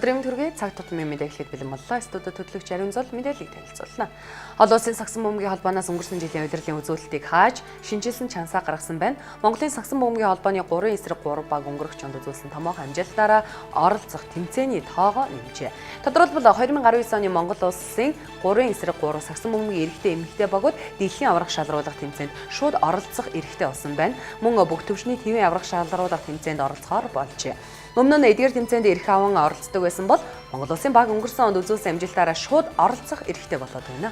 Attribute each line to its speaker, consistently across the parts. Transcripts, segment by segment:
Speaker 1: Өдрийн төргийн цаг тутмын мэдээллийг бэлэн боллоо. Студид хөтлөгч Ариун Зол мэдээллийг танилцуулна. Олон улсын сагсан бөмбөгийн холбооноос өнгөрсөн жилийн удирдлагын үзүүлэлтийг хааж шинжилсэн чансаа гаргасан байна. Монголын сагсан бөмбөгийн холбооны 3 эсрэг 3 баг өнгөрөх чонд үзүүлсэн томоохон амжилтаараа оролцох тэмцээний тоогоо нэмжээ. Тодорхойлбол 2019 оны Монгол улсын 3 эсрэг 3 сагсан бөмбөгийн эрэгтэй эмэгтэй багууд дэлхийн аврах шалруулах тэмцээнд шууд оролцох эрхтэй болсон байна. Мөн бүх төвшний твийн аврах шалруулах тэмцээнд оролцохоор болжээ. Өмнө нь эдгээр тэмцээнд эрх аван оролцдог байсан бол Монгол улсын баг өнгөрсөн онд үзүүлсэн амжилтаараа шууд оролцох эрхтэй болоод байна.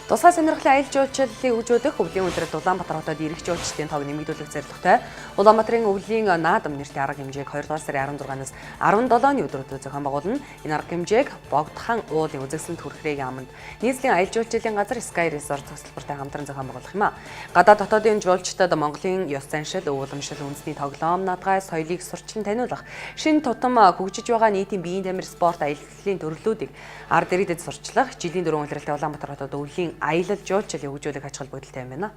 Speaker 1: Тусгай сонирхлын аялал жуулчлалыг хөгжүүлэх өвлийн өдрөд Улаанбаатар хотод эрх жуулчдын тоог нэмэгдүүлэх зорилготой Улаанбаатарын өвлийн наадам нэртэй арга хэмжээг 2 дугаар сарын 16-наас 17-ны өдрүүдэд зохион байгуулна. Энэ арга хэмжээг Богдхан уулын үзэсгэлэнт хүрхрээгийн аманд нийслэлийн аялал жуулчлалын газар Sky Resort цогцлбортой хамтран зохион байгуулах юм а. Гадаад дотоодын жуулчдад Монголын ёс заншил, өвлөмшил, үндэсний тоглоом, наадгай, соёлыг сурчлан таниулах, шинэ тутам хөгжиж байгаа нийтийн биеийн тамир спорт аяллалын төрлүүдийг ард иргэдэд сурчлах, жилийн 4 улиралтай Улаанбаатар хотод өвлийн аялал жуулчлалыг хөгжүүлэх ач холбогдолтой юм байна.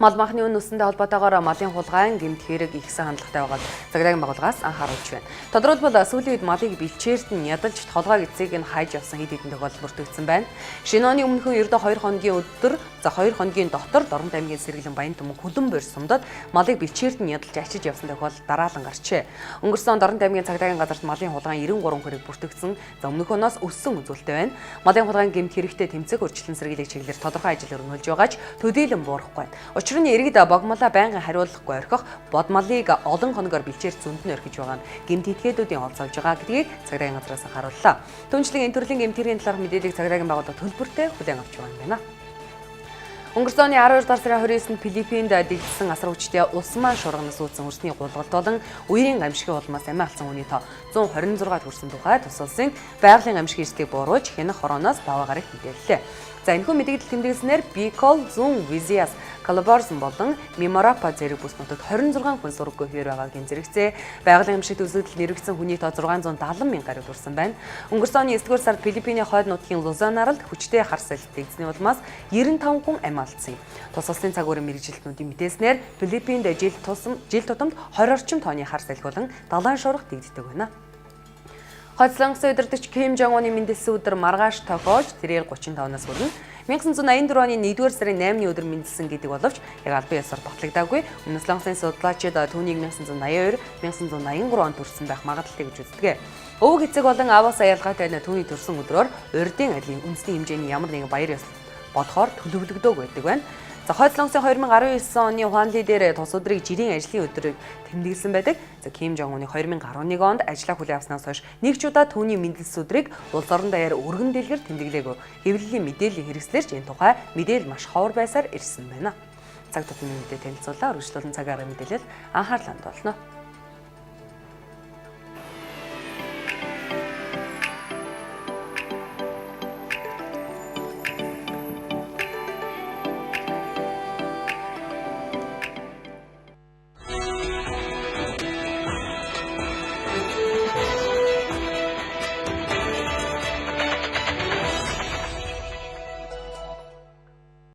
Speaker 1: Мал махны үн өсөнтэй холбоотойгоор малын хулгайн гэмт хэрэг ихсэн хандлагатай байгаад Цагаагийн байгууллагаас анхааруулж байна. Тодорхойлбол сүүлийн үед малыг бэлчээрт нь ядалж толгойг эцэг нь хайж явсан хэд хэдэн тохиолдол бүртгэгдсэн байна. Шинэ оны өмнөхөн ердөө 2 хоногийн өдөр 2 хоногийн дотор Дорнод аймгийн Сэргэлэн Баян Түмэн Хүлэн борь сумдад малыг бэлчээрт нь ядалж ачиж явсан тохиолдол дараалан гарчээ. Өнгөрсөн Дорнод аймгийн Цагаагийн газарт малын хулгайн 93 хэрэг бүртгэгдсэн. Өмнөхөнөөс өссөн үзүүлэлттэй байна. Малын хулгайн гэмт хэрэгтэй тэмцэх өрчлөн сэргийлэх чиглэлээр тодорхой ажил өргөнүүлж байгааж төдийлөн буурахгүй байна. Учир нь иргэд богмолоо байнгын хариулахгүй орхих, бодмалыг олон хоногоор бэлчээр зөнд нь орхиж байгаа нь гэмт этгээдүүдийн олзолж байгаа гэдгийг Цагаагийн газраас анхаарууллаа. Түүнчлэн энэ төрлийн гэмт хэргийн талаарх мэдээллийг Цагаагийн байгууллага төлбөртэй хүлээн авч байгаа юм байна. Өнгөрсөн оны 12 дугаар сарын 29-нд Филиппинд дэлгэсэн асар хүчтэй улс маань шуурганаас үүдсэн өрсний гулгалт болон үерийн гамшигын улмаас амиа алдсан хүний тоо 126-д хүрсэн тухай тус улсын байгалийн гамшигын эслийг бууруулж хянах хорооноос даваа гарагт мэдээллээ. За энэхүү мэдээлэл тэмдэглэснээр Bicol, Zoom, Vizias, Calabarzon болон Mimarapa зэрэг бүс нутагт 26 хүн сургаггүй хэвээр байгааг гинзэрэгцээ. Байгалийн гамшигт үзэгдэл нэрвэгдсэн хүний тоо 670 мянган гаруй хүрсэн байна. Өнгөрсөн оны 9-р сард Филиппиний хойд нутгийн Лузанаар л хүчтэй хар салхи дэгдсэний улмаас 95 хүн амиа алдсан юм. Тус улсын цаг уурын мэргэжилтнүүдийн мэдээснээр Филиппинд жил тутамд 20 орчим тонны хар салхи болон далайн шуурга дэгддэг байна. Хоцлонгосын удирдагч Ким Жон Уны мэндэлсэн өдөр маргааш тохиож тэрээр 35-наас хүрнэ. 1984 оны 1-р сарын 8-ны өдөр мэндэлсэн гэдэг боловч яг албан ёсоор батлагдаагүй. Өмнөс Лонгосын судлаачид түүнийг 1982, 1983 онд төрсэн байх магадлалтай гэж үздэг. Өвөг эцэг болон аваасаа ялгаатай түүний төрсэн өдрөөр урьдын айлын үндэсний хэмжээний ямар нэгэн баяр ёслол бодохоор төлөвлөгдөг байдаг байна. За Хоцлонгосын 2019 оны Ухаанли дээр тус өдрийг жирийн ажлын өдрийг тэмдэглэсэн байдаг. За Ким Жон Уны 2011 онд ажлаа хүлээн авснаас хойш нэг ч удаа түүний мэндэлсэн өдрийг улс орон даяар өргөн дэлгэр тэмдэглээгүй. Хэвлэлийн мэдээллийн хэрэгслэрч энэ тухай мэдээлэл маш ховор байсаар ирсэн байна. Цаг тутмын мэдээ танилцуулаа. Өргөжлөлн цагаараа мэдээлэл анхаарлаа хандуулна.